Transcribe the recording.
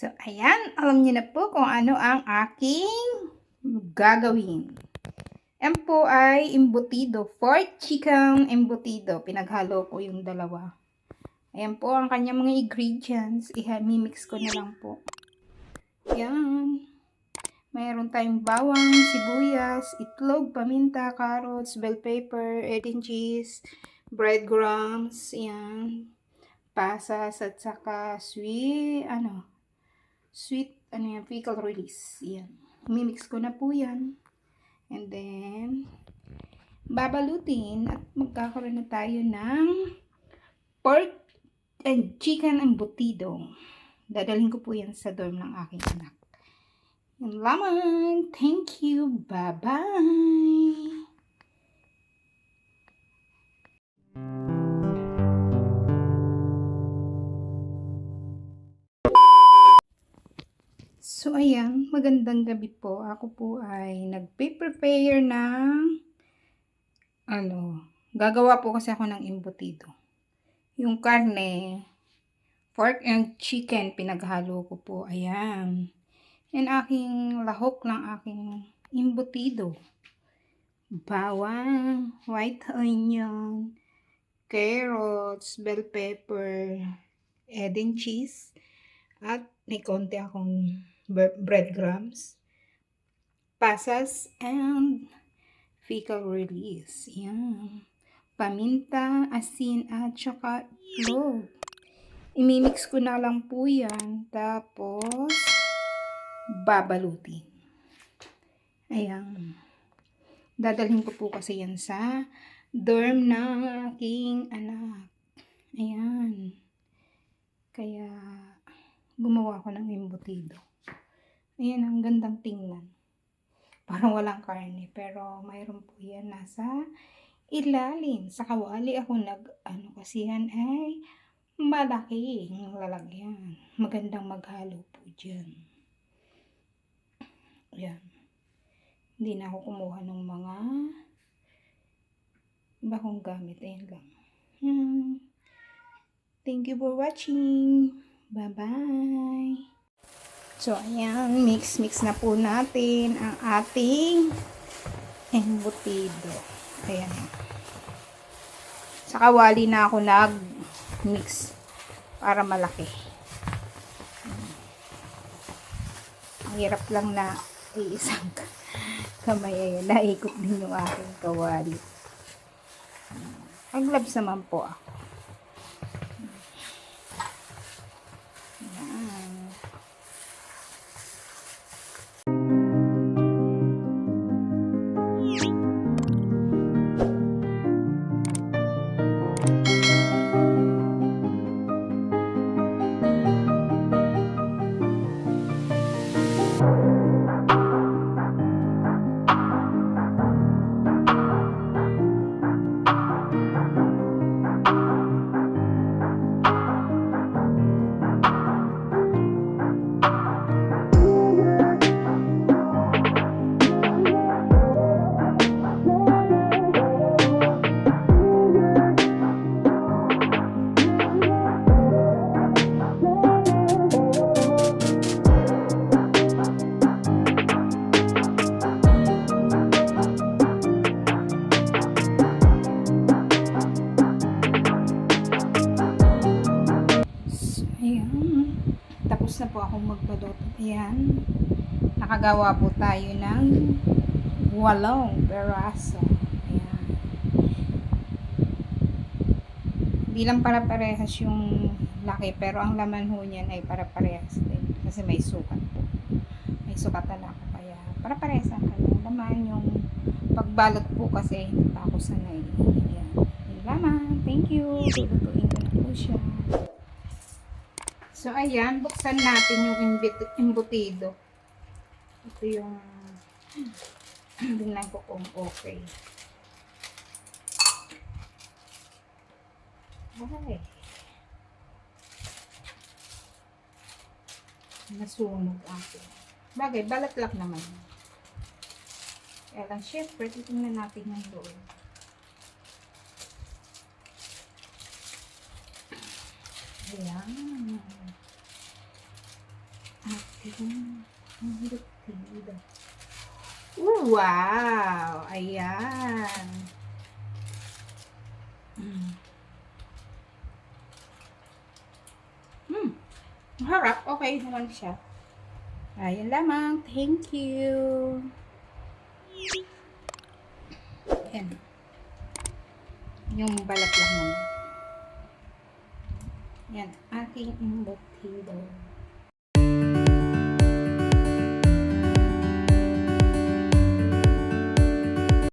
So, ayan, alam niyo na po kung ano ang aking gagawin. Yan po ay embutido, pork chicken embutido. Pinaghalo ko yung dalawa. Ayan po ang kanyang mga ingredients. I-mix ko na lang po. Ayan. Mayroon tayong bawang, sibuyas, itlog, paminta, carrots, bell pepper, egg and cheese, breadcrumbs, ayan, pasas at saka sweet, pickle release. Yan. Mimix ko na po yan. And then, babalutin at magkakaroon na tayo ng pork and chicken embutido. Dadalhin ko po yan sa dorm ng aking anak. Yan lamang. Thank you. Bye-bye. So, ayan, magandang gabi po. Ako po ay nagpe-prepare ng gagawa po kasi ako ng embutido. Yung karne, pork and chicken, pinaghalo ko po. Ayan. Yan aking lahok ng aking embutido. Bawang, white onion, carrots, bell pepper, egg and cheese, at may konti akong breadcrumbs, pasas, and pickle release. Yan. Paminta, asin, at saka itlog. Imimix ko na lang po yan. Tapos, babalutin. Ayan. Dadalhin ko po kasi yan sa dorm ng aking anak. Ayan. Kaya, gumawa ko ng embutido. Ayan, ang gandang tingnan. Parang walang karne, pero mayroon po yan nasa ilalim. Sa kawali ako kasi yan ay malaking lalagyan. Magandang maghalo po dyan. Ayan. Hindi na ako kumuha ng mga iba kong gamit. Ayan lang. Thank you for watching. Bye-bye. So, ayan, mix na po natin ang ating embutido. Ayan. Sa kawali na ako nag-mix para malaki. Ang hirap lang na iisang kamay. Ayan, naikot din yung aking kawali. Mag-gloves naman po ako. Tapos na po akong magbalot. Ayan. Nakagawa po tayo ng 8 peraso. Ayan. Hindi lang para parehas yung laki, pero ang laman ho niyan ay para parehas din. Kasi may sukat po. May sukatan ako. Kaya para parehas ang kanyang laman. Yung pagbalot po kasi hindi pa ako sanay. Ayan. Yung laman. Thank you. Lulutuin ko na po siya. So, ayan, buksan natin yung embutido. Ito yung tingnan ko kung okay. Okay. Nasunog ako. Bagay, balat lang naman. Kaya lang, syempre, titingnan natin yung loob. Ayan. Embutido. Wow! Ayan. Harap. Okay naman siya. Ayan lamang. Thank you. Ayan. Yung balat lang naman. Yan. Aking embutido.